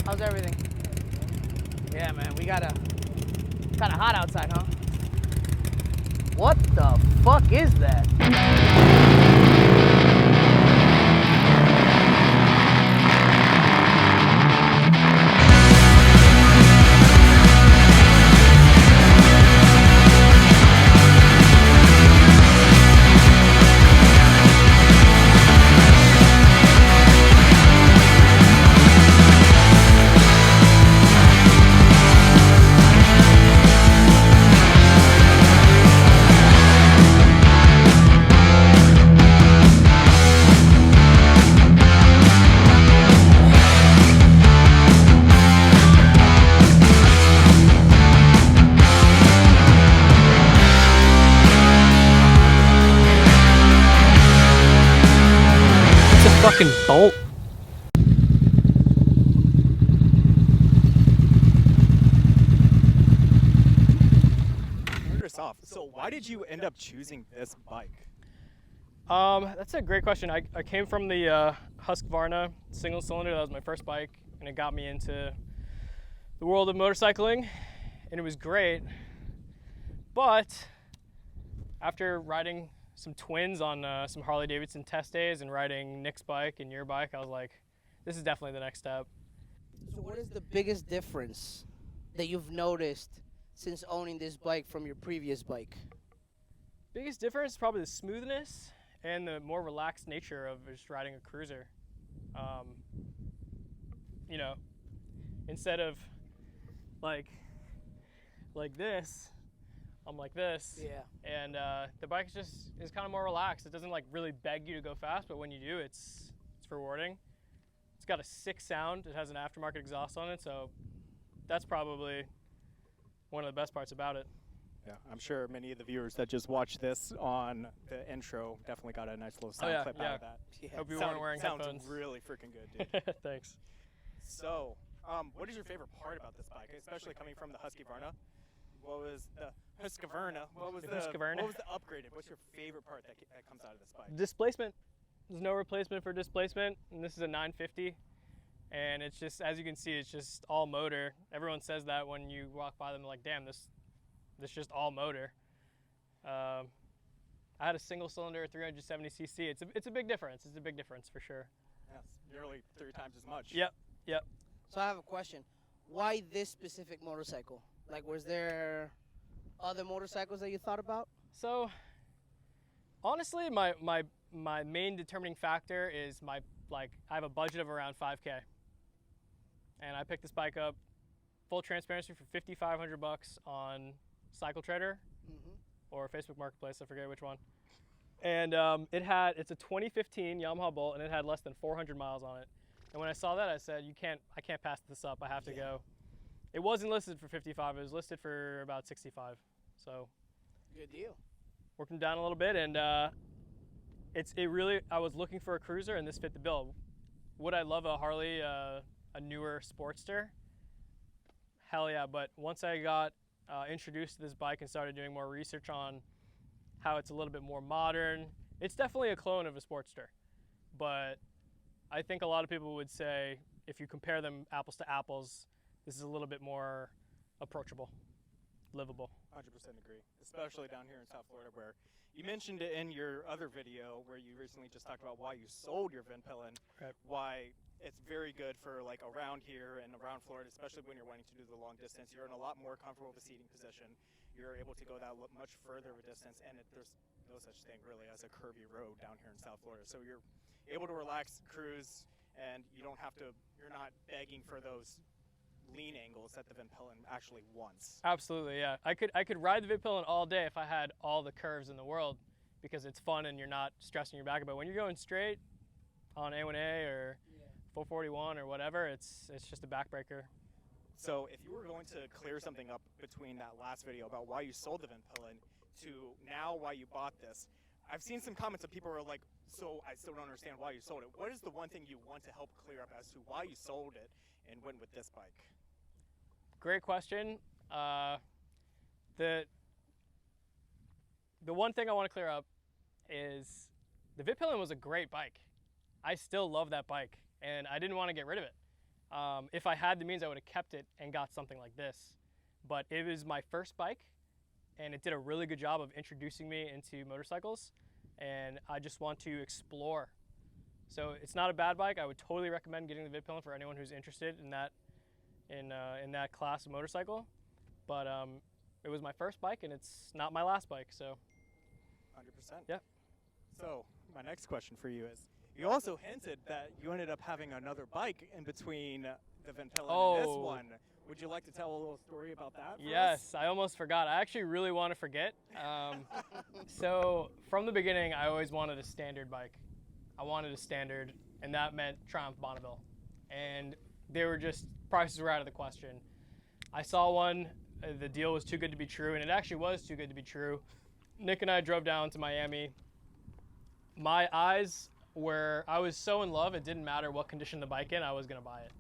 How's everything? Yeah, man, we got kind of hot outside, huh? What the fuck is that? Fucking Bolt. Start us off. So why did you end up choosing this bike? That's a great question. I came from the Husqvarna single cylinder. That was my first bike, and it got me into the world of motorcycling, and it was great. But after riding some twins on some Harley Davidson test days and riding Nick's bike and your bike, I was like, this is definitely the next step. So what is the biggest difference that you've noticed since owning this bike from your previous bike? Biggest difference is probably the smoothness and the more relaxed nature of just riding a cruiser. You know, instead of like this, I'm like this. Yeah. And the bike is kind of more relaxed. It doesn't like really beg you to go fast, but when you do, it's rewarding. It's got a sick sound. It has an aftermarket exhaust on it, so that's probably one of the best parts about it. Yeah, I'm sure many of the viewers that just watched this on the intro definitely got a nice little sound clip out of that. Yeah. Hope you weren't wearing headphones. Sounds really freaking good, dude. Thanks. So, what is your favorite part about this bike, especially coming from the Husqvarna? What was the Husqvarna? What was the upgraded? What's your favorite part that comes out of this bike? Displacement. There's no replacement for displacement, and this is a 950. And it's just, as you can see, it's just all motor. Everyone says that when you walk by them, they're like, damn, this just all motor. I had a single cylinder 370cc. It's a big difference. It's a big difference for sure. Yes, nearly 3 times as much. Yep. So I have a question. Why this specific motorcycle? Like, was there other motorcycles that you thought about? So, honestly, my main determining factor is I have a budget of around $5K, and I picked this bike up, full transparency, for $5,500 on Cycle Trader or Facebook Marketplace. I forget which one. And it's a 2015 Yamaha Bolt, and it had less than 400 miles on it. And when I saw that, I said, I can't pass this up. I have to go. It wasn't listed for 55. It was listed for about 65. So good deal. Worked them down a little bit, and I was looking for a cruiser, and this fit the bill. Would I love a Harley, a newer Sportster? Hell yeah! But once I got introduced to this bike and started doing more research on how it's a little bit more modern, it's definitely a clone of a Sportster. But I think a lot of people would say, if you compare them apples to apples, this is a little bit more approachable, livable. 100% agree, especially down here in South Florida, where you mentioned it in your other video where you recently just talked about why you sold your Vitpilen, right. Why it's very good for like around here and around Florida, especially when you're wanting to do the long distance. You're in a lot more comfortable with the seating position. You're able to go that much further of a distance, and there's no such thing really as a curvy road down here in South Florida. So you're able to relax, cruise, and you're not begging for those lean angles that the Vitpilen actually wants. Absolutely, yeah. I could ride the Vitpilen all day if I had all the curves in the world, because it's fun and you're not stressing your back about it. When you're going straight on A1A or 441 or whatever, it's just a backbreaker. So if you were going to clear something up between that last video about why you sold the Vitpilen to now why you bought this, I've seen some comments of people who are like, so I still don't understand why you sold it. What is the one thing you want to help clear up as to why you sold it and went with this bike? Great question. The one thing I want to clear up is the Vitpilen was a great bike. I still love that bike, and I didn't want to get rid of it. If I had the means, I would have kept it and got something like this. But it was my first bike, and it did a really good job of introducing me into motorcycles, and I just want to explore. So it's not a bad bike. I would totally recommend getting the Vitpilen for anyone who's interested in that in that class of motorcycle. But it was my first bike, and it's not my last bike. So 100%. Yeah. So my next question for you is, you also hinted that you ended up having another bike in between the Vitpilen and this one. Would you like to tell a little story about that for us? Yes, I almost forgot. I actually really want to forget. So from the beginning, I always wanted a standard bike. I wanted a standard, and that meant Triumph Bonneville. And they were just, prices were out of the question. I saw one, the deal was too good to be true, and it actually was too good to be true. Nick and I drove down to Miami. My eyes were, I was so in love, it didn't matter what condition the bike in, I was gonna buy it.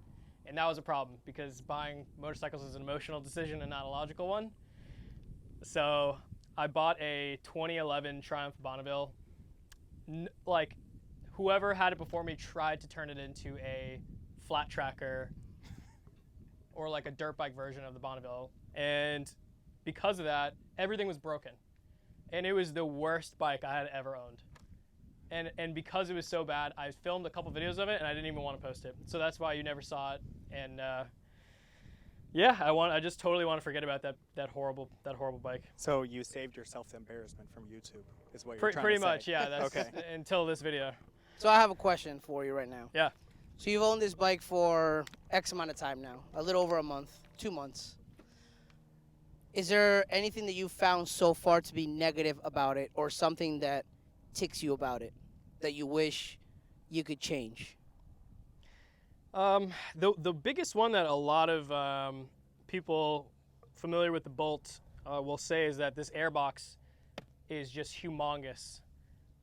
And that was a problem, because buying motorcycles is an emotional decision and not a logical one. So I bought a 2011 Triumph Bonneville. Like, whoever had it before me tried to turn it into a flat tracker or like a dirt bike version of the Bonneville. And because of that, everything was broken. And it was the worst bike I had ever owned. And because it was so bad, I filmed a couple videos of it and I didn't even want to post it. So that's why you never saw it. And yeah, I just totally want to forget about that horrible bike. So you saved yourself the embarrassment from YouTube, is what you're trying Pretty to say. much, yeah. That's Okay. Until this video. So I have a question for you right now. Yeah. So you've owned this bike for X amount of time now, a little over a month, 2 months. Is there anything that you've found so far to be negative about it, or something that ticks you about it that you wish you could change? The biggest one that a lot of people familiar with the Bolt will say is that this airbox is just humongous,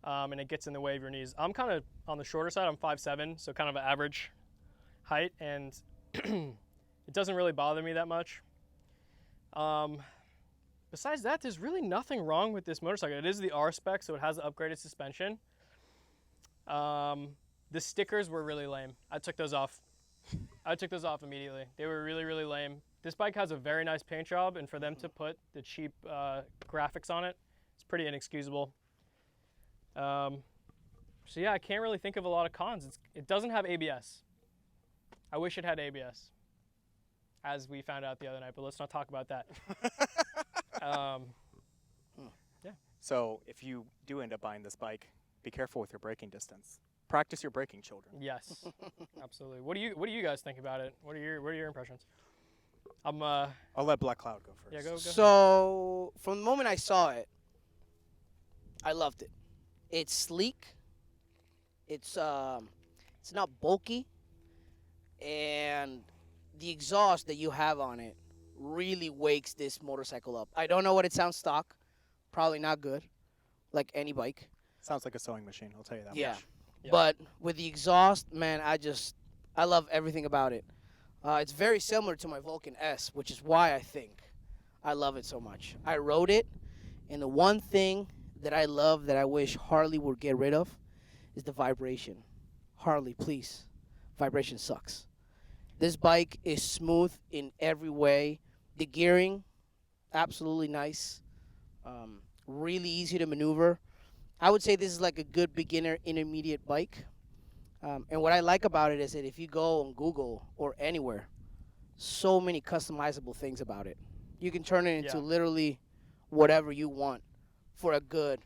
and it gets in the way of your knees. I'm kind of on the shorter side. I'm 5'7", so kind of an average height, and it doesn't really bother me that much. Besides that, there's really nothing wrong with this motorcycle. It is the R-spec, so it has the upgraded suspension. The stickers were really lame. I took those off. I took those off immediately. They were really, really lame. This bike has a very nice paint job, and for them to put the cheap graphics on it, it's pretty inexcusable. So yeah, I can't really think of a lot of cons. It doesn't have ABS. I wish it had ABS, as we found out the other night, but let's not talk about that. Yeah. So if you do end up buying this bike, be careful with your braking distance. Practice your braking, children. Yes, absolutely. What do you guys think about it? What are your impressions? I'll let Black Cloud go first. Yeah, go. So from the moment I saw it, I loved it. It's sleek. It's not bulky, and the exhaust that you have on it really wakes this motorcycle up. I don't know what it sounds stock. Probably not good, like any bike. Sounds like a sewing machine, I'll tell you that Yeah. much. Yeah. But with the exhaust, man, I love everything about it. It's very similar to my Vulcan S, which is why I think I love it so much. I rode it, and the one thing that I love that I wish Harley would get rid of is the vibration. Harley, please. Vibration sucks. This bike is smooth in every way. The gearing, absolutely nice. Really easy to maneuver. I would say this is like a good beginner intermediate bike. And what I like about it is that if you go on Google or anywhere, so many customizable things about it. You can turn it into literally whatever you want for a good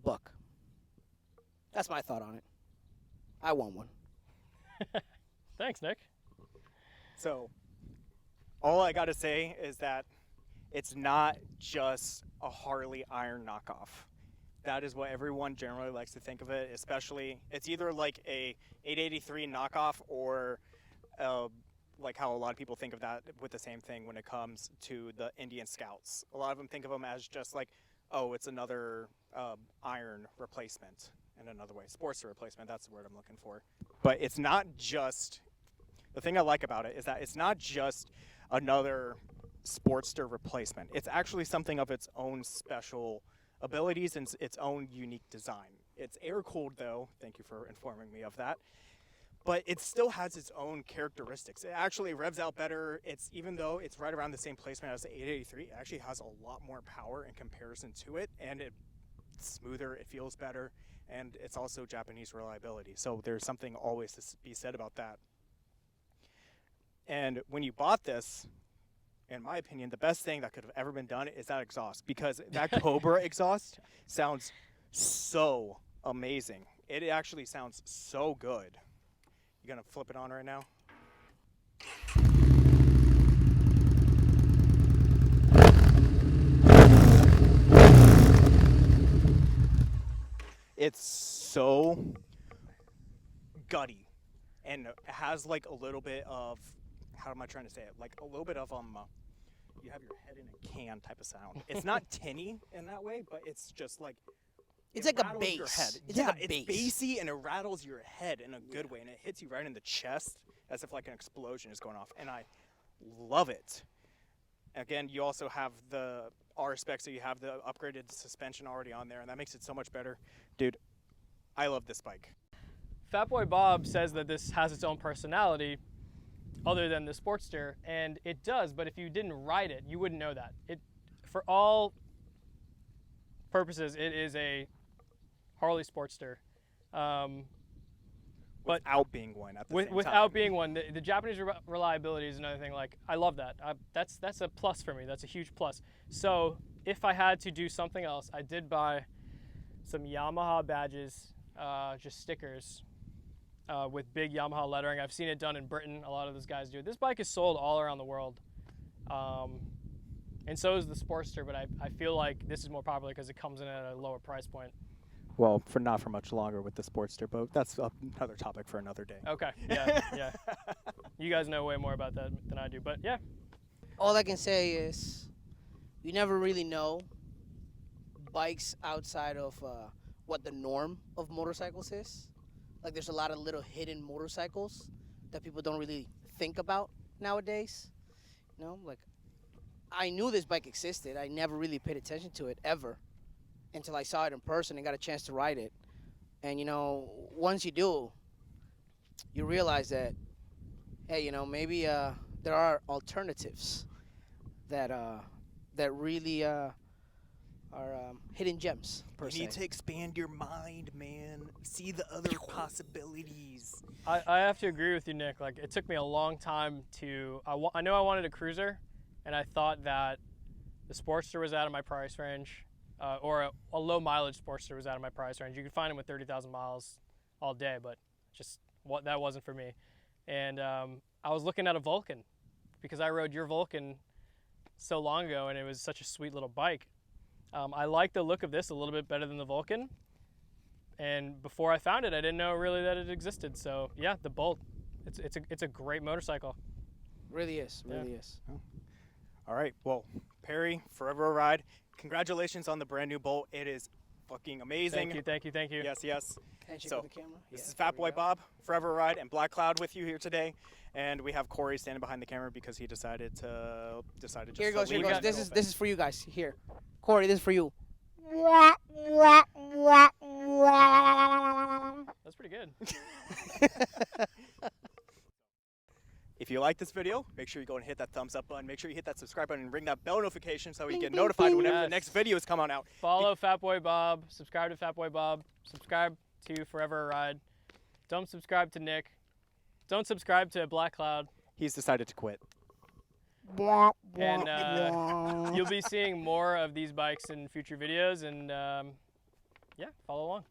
buck. That's my thought on it. I want one. Thanks, Nick. So all I got to say is that it's not just a Harley iron knockoff. That is what everyone generally likes to think of it, especially it's either like a 883 knockoff or like how a lot of people think of that with the same thing when it comes to the Indian Scouts. A lot of them think of them as just like, oh, it's another iron replacement in another way. Sportster replacement, that's the word I'm looking for. But it's not just, the thing I like about it is that it's not just another Sportster replacement. It's actually something of its own special abilities and its own unique design. It's air-cooled though, thank you for informing me of that. but it still has its own characteristics. It actually revs out better. Even though it's right around the same placement as the 883, it actually has a lot more power in comparison to it, and it's smoother, it feels better, and it's also Japanese reliability. So there's something always to be said about that. And when you bought this, in my opinion, the best thing that could have ever been done is that exhaust, because that Cobra exhaust sounds so amazing. It actually sounds so good. You gonna flip it on right now? It's so gutty, and it has like a little bit of, how am I trying to say it? Like a little bit of you have your head in a can type of sound. It's not tinny in that way, but it's just like, It's it like a rattles your bass. head. It's Yeah, like a it's bass. bassy, and it rattles your head in a good way, and it hits you right in the chest as if like an explosion is going off, and I love it. Again, you also have the R-spec, so you have the upgraded suspension already on there, and that makes it so much better. Dude, I love this bike. Fatboy Bob says that this has its own personality other than the Sportster, and it does, but if you didn't ride it, you wouldn't know that. For all purposes, it is a Harley Sportster. But without being one at the same time. without being one, the Japanese reliability is another thing. Like, I love that. That's a plus for me. That's a huge plus. So if I had to do something else, I did buy some Yamaha badges, just stickers with big Yamaha lettering. I've seen it done in Britain. A lot of those guys do it. This bike is sold all around the world. And so is the Sportster, but I feel like this is more popular because it comes in at a lower price point. Well, not for much longer with the Sportster, but that's another topic for another day. Okay, yeah. You guys know way more about that than I do, but yeah. All I can say is, you never really know bikes outside of what the norm of motorcycles is. Like, there's a lot of little hidden motorcycles that people don't really think about nowadays. You know, like, I knew this bike existed. I never really paid attention to it ever until I saw it in person and got a chance to ride it. And, you know, once you do, you realize that, hey, you know, maybe there are alternatives that really are hidden gems, per se. You need to expand your mind, man. See the other possibilities. I have to agree with you, Nick. Like, it took me a long time to, I know I wanted a cruiser, and I thought that the Sportster was out of my price range, or a low mileage Sportster was out of my price range. You could find them with 30,000 miles all day, but just that wasn't for me. And I was looking at a Vulcan because I rode your Vulcan so long ago, and it was such a sweet little bike. I like the look of this a little bit better than the Vulcan. And before I found it, I didn't know really that it existed. So yeah, the Bolt, it's a great motorcycle. Really is, really is. All right, well, Perry, forever a ride. Congratulations on the brand new Bolt. It is fucking amazing. Thank you. Yes. Handshake So, with the camera. This is there we Fatboy go. Bob, Forever a Ride, and Black Cloud with you here today. And we have Corey standing behind the camera because he decided to just Here it goes. to leave it This open. is for you guys. Here, Corey, this is for you. That's pretty good. If you like this video, make sure you go and hit that thumbs up button. Make sure you hit that subscribe button and ring that bell notification so you get notified whenever the next videos come on out. Follow Fatboy Bob. Subscribe to Fatboy Bob. Subscribe to Forever a Ride. Don't subscribe to Nick. Don't subscribe to Black Cloud. He's decided to quit. And you'll be seeing more of these bikes in future videos. And yeah, follow along.